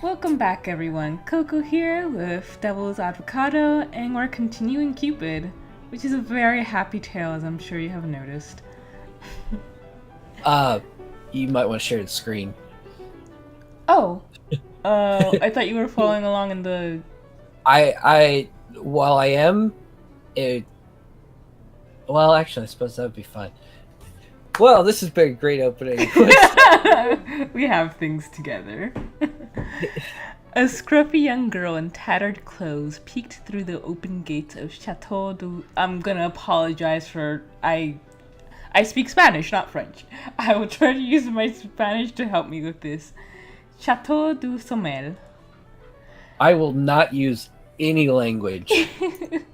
Welcome back, everyone. Coco here with Devil's Avocado, and we're continuing Cupid, which is a very happy tale, as I'm sure you have noticed. Uh, you might want to share the screen. Oh, I thought you were following along in the. While I am, it, well, actually, I suppose that would be fine. Well, this has been a great opening. We have things together. A scruffy young girl in tattered clothes peeked through the open gates of Chateau du. I'm gonna apologize for I speak Spanish, not French. I will try to use my Spanish to help me with this. Chateau du Sommel. I will not use any language to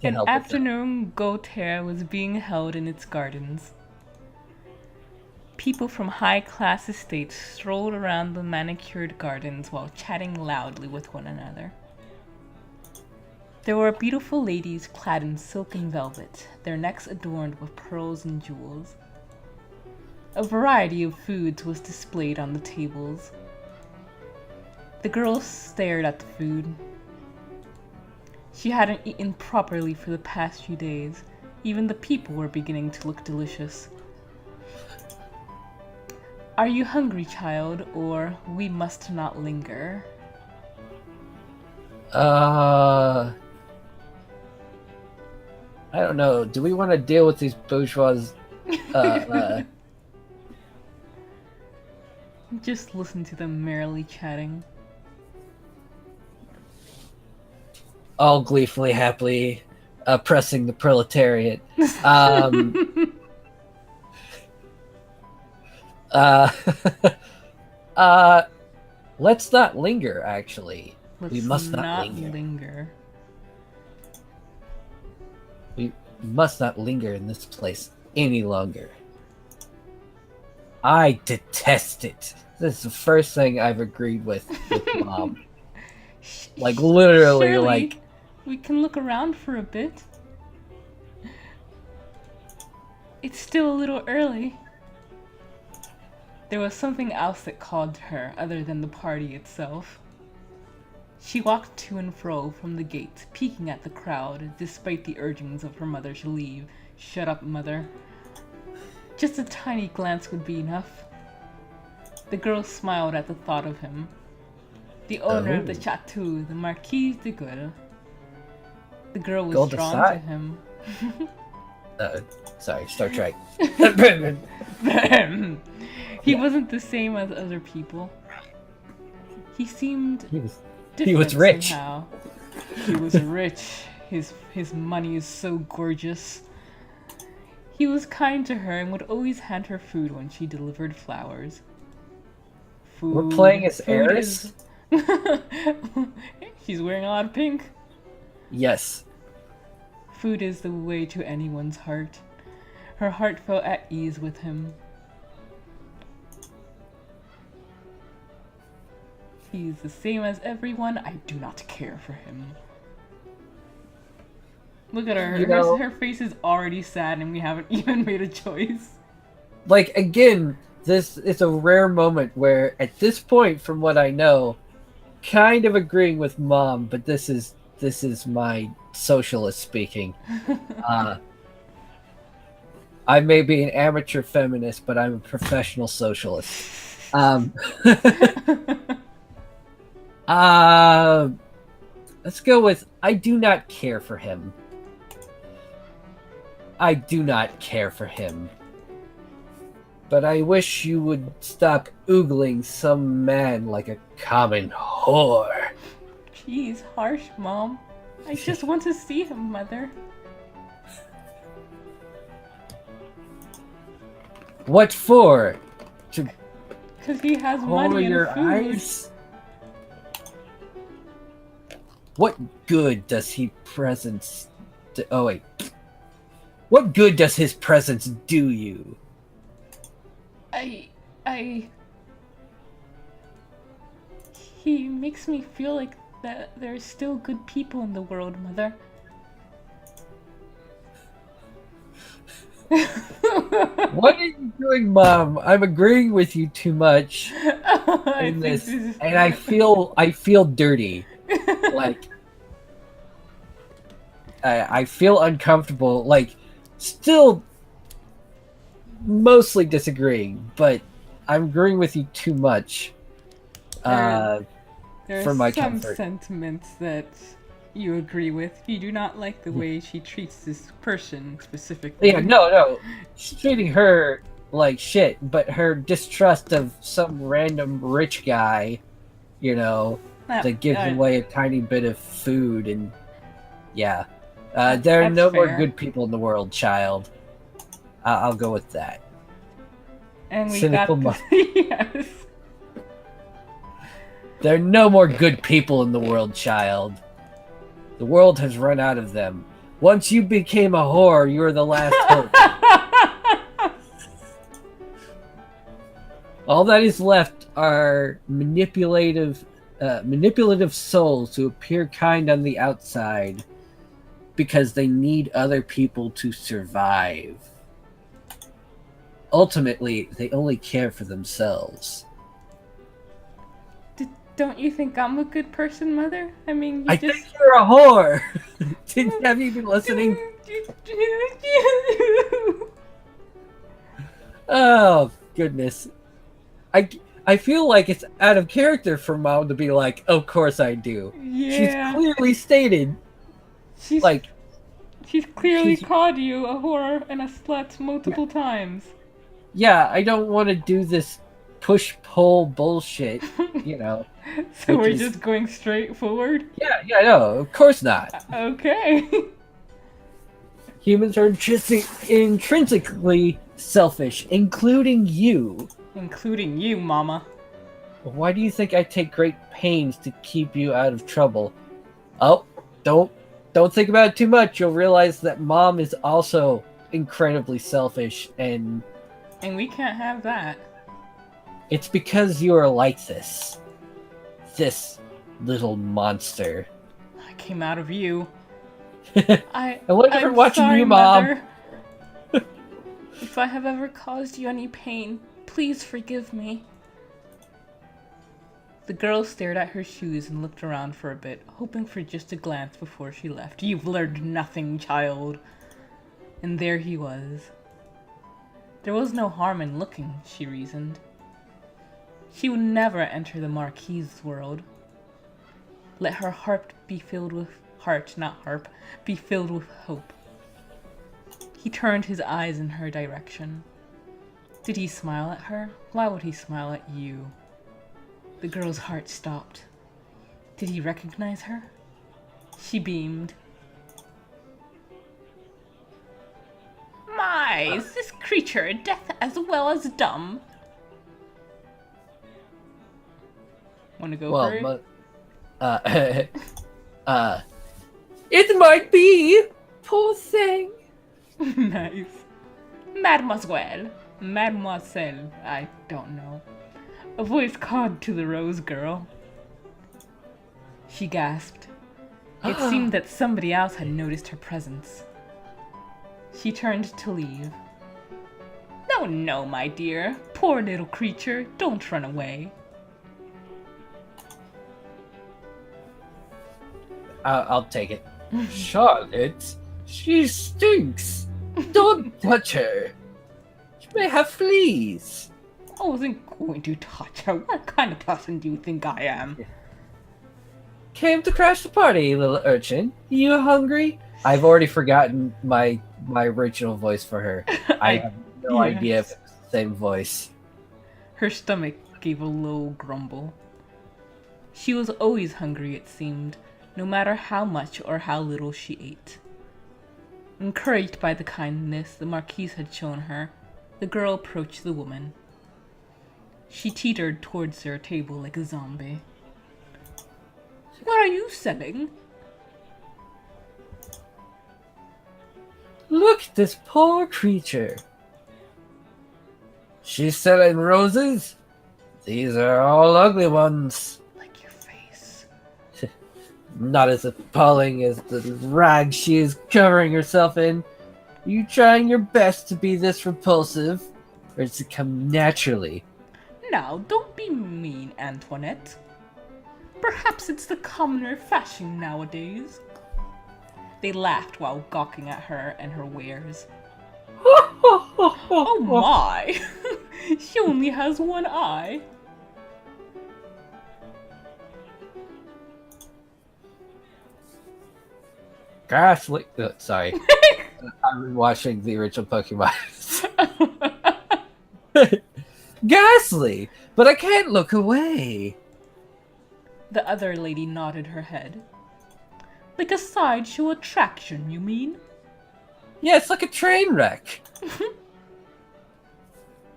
An help with that. afternoon Gautier was being held in its gardens. People from high-class estates strolled around the manicured gardens while chatting loudly with one another. There were beautiful ladies clad in silk and velvet, their necks adorned with pearls and jewels. A variety of foods was displayed on the tables. The girl stared at the food. She hadn't eaten properly for the past few days. Even the people were beginning to look delicious. Are you hungry, child, or we must not linger? I don't know. Do we want to deal with these bourgeois? Just listen to them merrily chatting. All gleefully, happily oppressing the proletariat. Um, uh, uh, let's not linger. Actually, we Let's must not not linger. linger. We must not linger in this place any longer. I detest it. This is the first thing I've agreed with Mom. Like literally, Surely, like we can look around for a bit. It's still a little early. There was something else that called to her other than the party itself. She walked to and fro from the gate, peeking at the crowd, despite the urgings of her mother to leave. Shut up, mother. Just a tiny glance would be enough. The girl smiled at the thought of him. The owner of the chateau, the Marquis de Guerre. The girl was Gold drawn aside. to him. Sorry, Star Trek. He Yeah. wasn't the same as other people. He seemed He was different rich. somehow. He was rich. His money is so gorgeous. He was kind to her and would always hand her food when she delivered flowers. Food. We're playing as Food heiress. is- She's wearing a lot of pink. Yes. Food is the way to anyone's heart. Her heart felt at ease with him. He is the same as everyone. I do not care for him. Look at her. You know- Her face is already sad and we haven't even made a choice. Like again, this is a rare moment where, at this point, from what I know, kind of agreeing with Mom, but this is my socialist speaking. I may be an amateur feminist, but I'm a professional socialist. Let's go with I do not care for him. I do not care for him. But I wish you would stop oogling some man like a common whore. Jeez, harsh, Mom. I just want to see him, Mother. What for? To Because he has cover money and your food. eyes? What good does he presence? Oh wait. What good does his presence do you? He makes me feel like that there's still good people in the world, Mother. What are you doing, Mom? I'm agreeing with you too much I in think this, this and I feel dirty. Like I feel uncomfortable. Like still mostly disagreeing, but I'm agreeing with you too much there, uh, there are for my some comfort. sentiments that you agree with. You do not like the way she treats this person Yeah, specifically. no. She's treating her like shit, but her distrust of some random rich guy, you know, That, that gives away a tiny bit of food and yeah. There are that's no more fair. good people in the world, child. I'll go with that. And we Cynical got mom. this. Yes. There are no more good people in the world, child. The world has run out of them. Once you became a whore, you were the last hope. All that is left are manipulative souls who appear kind on the outside because they need other people to survive. Ultimately, they only care for themselves. Don't you think I'm a good person, Mother? I mean, you I just. think you're a whore. Have you been listening? Oh goodness. I I feel like it's out of character for Mom to be like, "Of course I do." She's Yeah. clearly stated, She's like, she's clearly she's called you a whore and a slut multiple times. yeah. I don't want to do this push pull bullshit, So which we're is just going straight forward? yeah, no, of course not. Okay. Humans are intrinsically selfish, including you. Including you, Mama. Why do you think I take great pains to keep you out of trouble? Oh, don't think about it too much. You'll realize that Mom is also incredibly selfish, and And we can't have that. it's because you are like this. This little monster. I came out of you. I wasn't even I'm watching sorry, you, Mom. Mother. If I have ever caused you any pain, please forgive me. The girl stared at her shoes and looked around for a bit, hoping for just a glance before she left. You've learned nothing, child. And there he was. There was no harm in looking, she reasoned. She would never enter the Marquis's world. Let her heart be filled with be filled with hope. He turned his eyes in her direction. Did he smile at her? Why would he smile at you? The girl's heart stopped. Did he recognize her? She beamed. My, is this creature deaf as well as dumb? Want to go for it? It might be. Poor thing. Nice. Mademoiselle. Mademoiselle. I don't know. A voice called to the rose girl. She gasped. It seemed that somebody else had noticed her presence. She turned to leave. No, no, my dear. Poor little creature. Don't run away. I'll take it. Charlotte, she stinks. Don't touch her. She may have fleas. I wasn't going to touch her. What kind of person do you think I am? Came to crash the party, little urchin. You hungry? I've already forgotten my original voice for her. I have no idea if it's the same voice. Her stomach gave a low grumble. She was always hungry, it seemed, no matter how much or how little she ate. Encouraged by the kindness the Marquise had shown her, the girl approached the woman. She teetered towards their table like a zombie. What are you selling? Look at this poor creature. She's selling roses? These are all ugly ones. Like your face. Not as appalling as the rag she is covering herself in. you trying your best to be this repulsive, or does it come naturally? Now, don't be mean, Antoinette. Perhaps it's the commoner fashion nowadays. They laughed while gawking at her and her wares. Oh my! She only has one eye. Ghastly. Sorry. I'm watching the original Pokemon. Ghastly, but I can't look away. The other lady nodded her head. Like a sideshow attraction, you mean? Yeah, it's like a train wreck.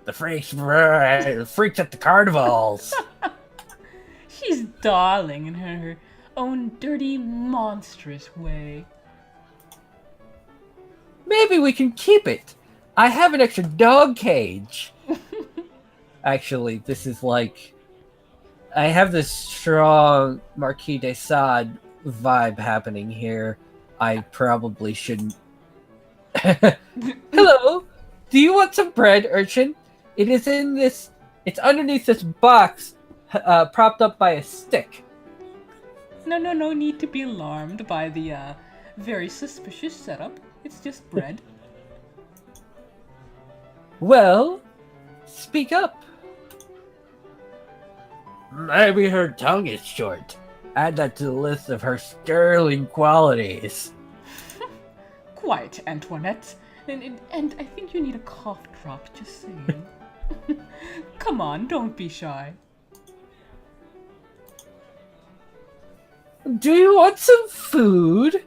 The freaks at the carnivals. She's darling in her own dirty, monstrous way. Maybe we can keep it. I have an extra dog cage. Actually, this is like... I have this strong Marquis de Sade vibe happening here. I probably shouldn't... Hello? Do you want some bread, urchin? It is in this... It's underneath this box, propped up by a stick. No need to be alarmed by the, very suspicious setup. It's just bread. Well, speak up. Maybe her tongue is short. Add that to the list of her sterling qualities. Quiet, Antoinette. And I think you need a cough drop, just saying. Come on, don't be shy. Do you want some food?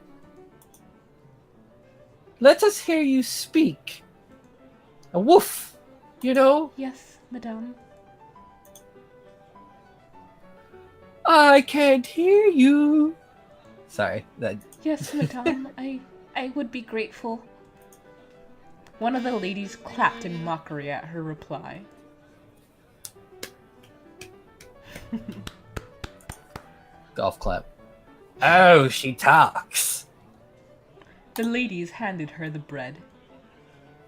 Let us hear you speak. A woof, you know? Yes, madame. I can't hear you. Sorry, that... Yes, madame, I would be grateful. One of the ladies clapped in mockery at her reply. Golf clap. Oh, she talks. The ladies handed her the bread,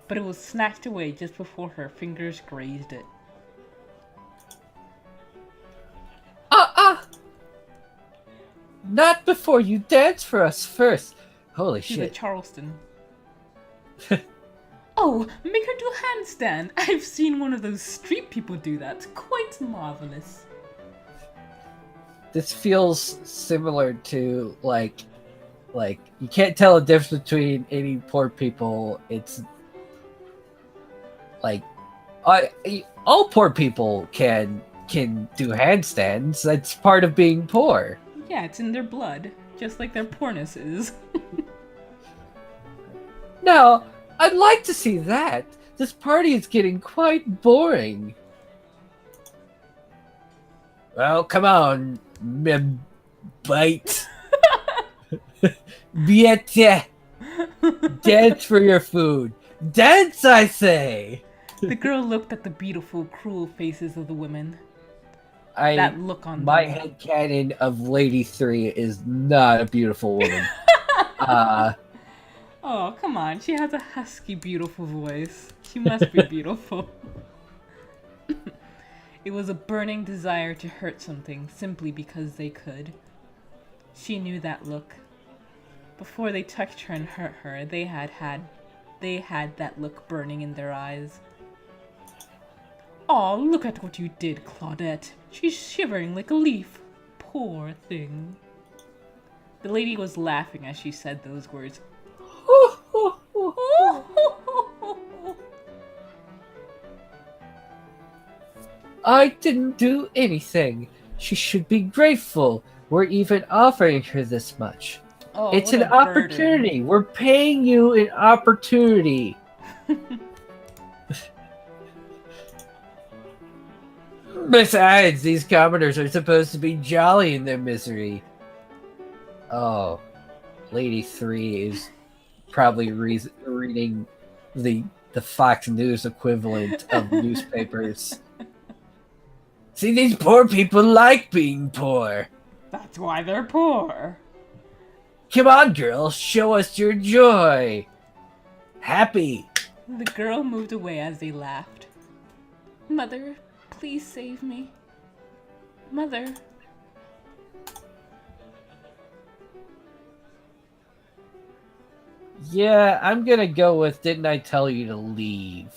but it was snatched away just before her fingers grazed it. Not before you dance for us first. Holy To the shit. Charleston. Oh, make her do a handstand. I've seen one of those street people do that. Quite marvelous. This feels similar to like you can't tell a difference between any poor people. It's like all poor people can do handstands. That's part of being poor. Yeah, it's in their blood, just like their poorness is. Now, I'd like to see that. This party is getting quite boring. Well, come on, bite. Biete. Dance for your food. Dance, I say. The girl looked at the beautiful, cruel faces of the women. That look on my them. headcanon of Lady 3 is not a beautiful woman. Oh, come on. She has a husky, beautiful voice. She must be beautiful. It was a burning desire to hurt something simply because they could. She knew that look. Before they touched her and hurt her, they had that look burning in their eyes. Aw, look at what you did, Claudette. She's shivering like a leaf. Poor thing. The lady was laughing as she said those words. I didn't do anything. She should be grateful. We're even offering her this much. Oh, it's what an a burden. opportunity. We're paying you an opportunity. Besides, these commoners are supposed to be jolly in their misery. Oh, Lady 3 is probably reading the Fox News equivalent of newspapers. See, these poor people like being poor. That's why they're poor. Come on, girl, show us your joy. Happy. The girl moved away as they laughed. Mother, please save me. Mother. Yeah, I'm gonna go with didn't I tell you to leave?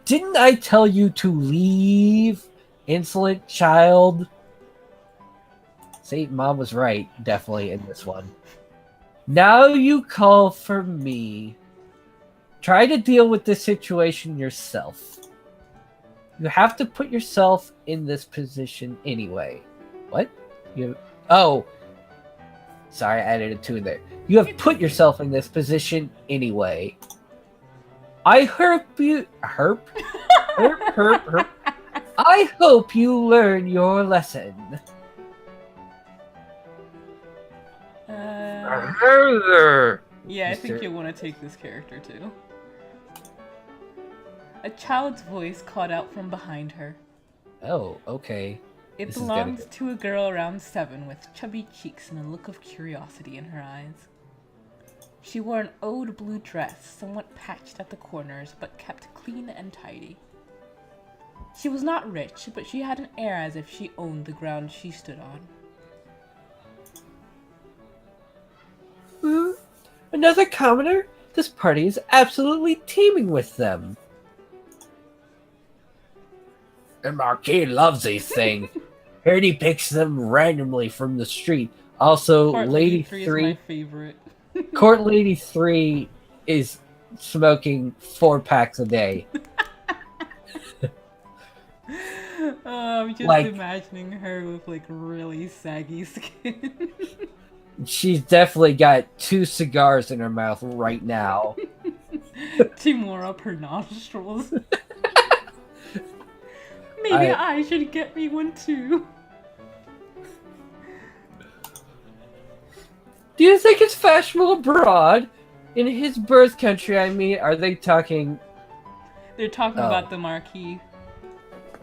Didn't I tell you to leave, insolent child? See, Mom was right, definitely in this one. Now you call for me. Try to deal with this situation yourself. You have to put yourself in this position anyway. What? Oh. Sorry, I added a 2 in there. You have put yourself in this position anyway. I hope you... Herp? Herp. I hope you learn your lesson. Yeah, I think you'll want to take this character too. A child's voice called out from behind her. Oh, okay. It belongs to a girl around 7 with chubby cheeks and a look of curiosity in her eyes. She wore an old blue dress, somewhat patched at the corners, but kept clean and tidy. She was not rich, but she had an air as if she owned the ground she stood on. Another commoner? This party is absolutely teeming with them. The Marquis loves these things. Heard he picks them randomly from the street. Also, Court Lady 3 3 is my favorite. Court Lady 3 is smoking 4 packs a day. I'm just imagining her with like really saggy skin. She's definitely got 2 cigars in her mouth right now. 2 more up her nostrils. Maybe I should get me one too. Do you think it's fashionable abroad? In his birth country, I mean, are they talking... They're talking about the Marquis.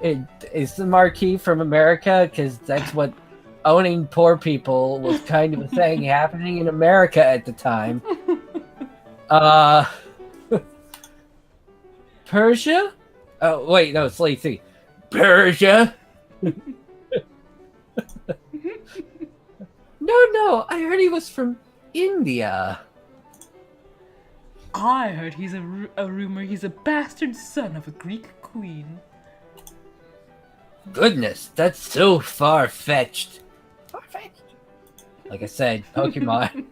Is the Marquis from America? Because that's what owning poor people was kind of a thing happening in America at the time. Persia? Oh, wait, no, it's Lady 3. Persia? No, I heard he was from India. I heard he's a rumor he's a bastard son of a Greek queen. Goodness, that's so far-fetched. Far-fetched? Like I said, Pokemon.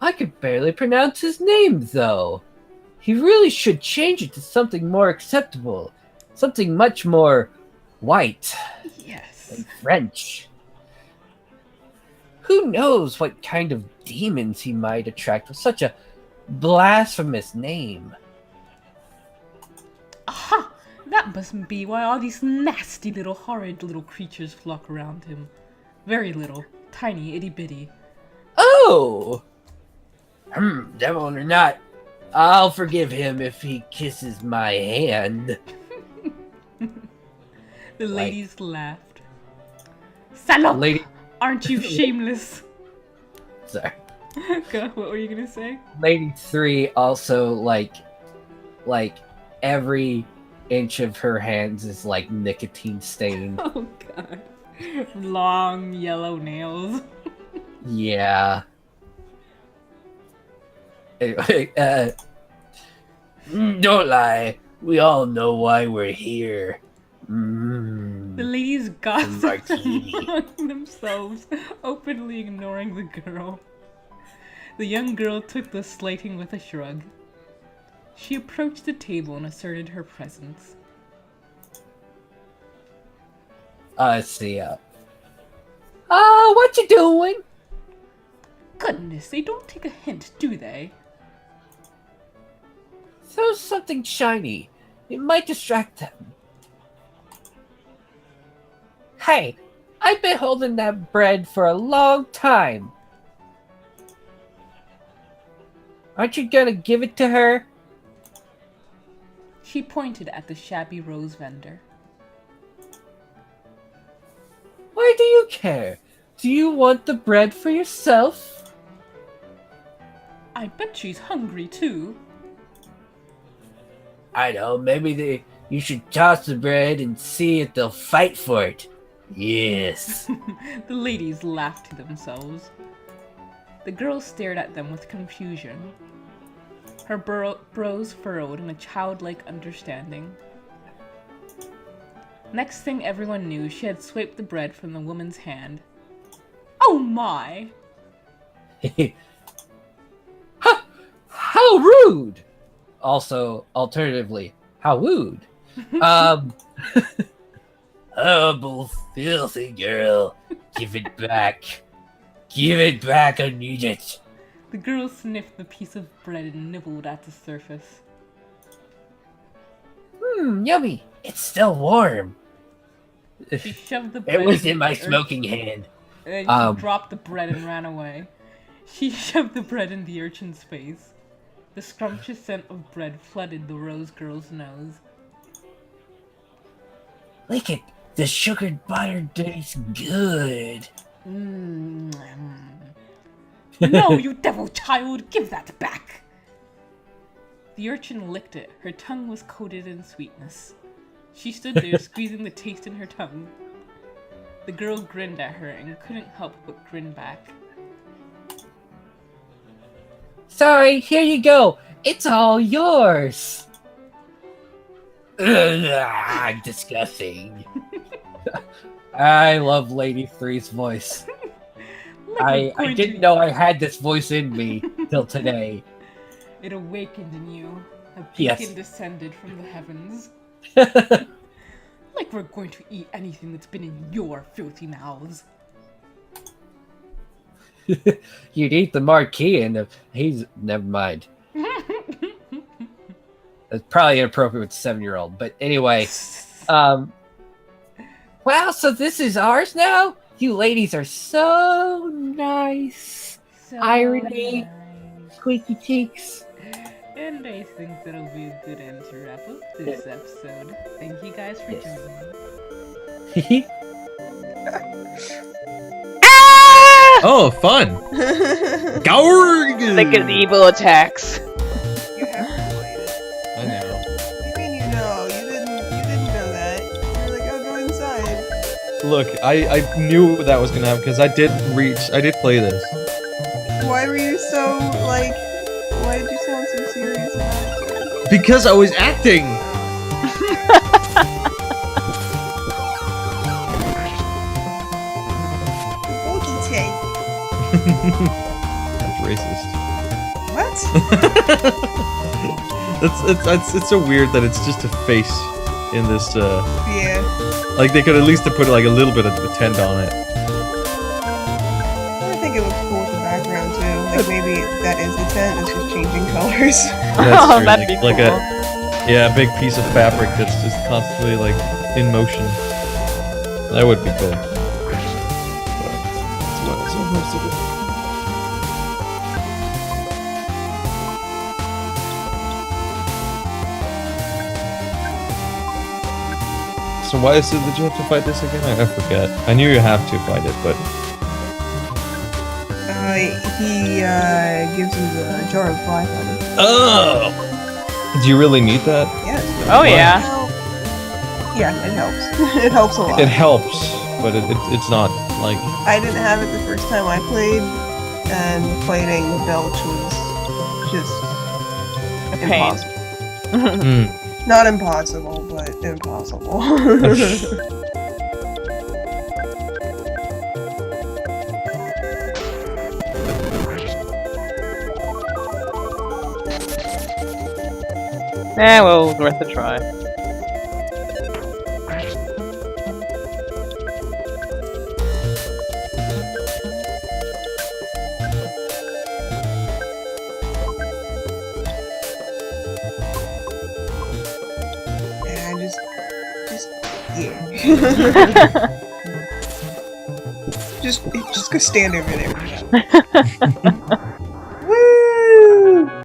I could barely pronounce his name, though. He really should change it to something more acceptable. Something much more white. Yes. And French. Who knows what kind of demons he might attract with such a blasphemous name. Aha! That must be why all these nasty little horrid little creatures flock around him. Very little. Tiny, itty-bitty. Oh! Devil or not, I'll forgive him if he kisses my hand. The ladies laughed. Salope! Aren't you shameless? Sorry. What were you gonna say? Lady 3 also, like every inch of her hands is like nicotine stained. Oh god. Long yellow nails. Yeah. Anyway, don't lie. We all know why we're here. The ladies gossiped among themselves, openly ignoring the girl. The young girl took the slighting with a shrug. She approached the table and asserted her presence. Let's see. What you doing? Goodness, they don't take a hint, do they? Throw something shiny. It might distract them. Hey, I've been holding that bread for a long time. Aren't you gonna give it to her? She pointed at the shabby rose vendor. Why do you care? Do you want the bread for yourself? I bet she's hungry too. I know, maybe you should toss the bread and see if they'll fight for it. Yes. The ladies laughed to themselves. The girl stared at them with confusion. Her brows furrowed in a childlike understanding. Next thing everyone knew, she had swiped the bread from the woman's hand. Oh my! How rude! Also, alternatively, how rude. Humble, filthy girl. Give it back. Give it back, I need it. The girl sniffed the piece of bread and nibbled at the surface. Yummy. It's still warm. She shoved the bread It was in into my the smoking hand. She dropped the bread and ran away. She shoved the bread in the urchin's face. The scrumptious scent of bread flooded the rose girl's nose. Lick it. The sugared butter tastes good. No, you devil child! Give that back! The urchin licked it. Her tongue was coated in sweetness. She stood there, squeezing the taste in her tongue. The girl grinned at her and couldn't help but grin back. Sorry, here you go. It's all yours. Disgusting. I love Lady Three's voice. I didn't know I had this voice in me till today. It awakened in you. A beacon descended from the heavens. Like we're going to eat anything that's been in your filthy mouths. You'd eat the Marquis and he's... Never mind. That's probably inappropriate with a 7-year-old. But anyway. Wow, so this is ours now? You ladies are so nice. So Irony. nice. Squeaky cheeks. And I think that'll be a good end to wrap up this episode. Thank you guys for joining. Oh, fun! Gowr! Like an evil attacks. You have to play it. I know. You mean you know? You didn't know that. You're like, oh, go inside. Look, I knew that was gonna happen because I did play this. Why were you so like? Why did you sound so serious about it? Because I was acting! Okay. That's racist. What? It's so weird that it's just a face in this, Yeah. like they could at least have put like a little bit of a tent on it. I think it looks cool with the background too. Like maybe that is the tent. It's just changing colors. That's Oh, true. that'd be like cool. a big piece of fabric that's just constantly like in motion. That would be cool. But it's not supposed to be. So why is it that you have to fight this again? I forget. I knew you have to fight it, but He gives you the jar of fly honey. oh, do you really need that? Yes. Oh yeah. Well, yeah, it helps. It helps a lot. It helps, but it's not like I didn't have it the first time I played, and fighting Belch was just A pain. impossible. Not impossible, but impossible. Well, it was worth a try. Yeah, yeah. just go stand over there.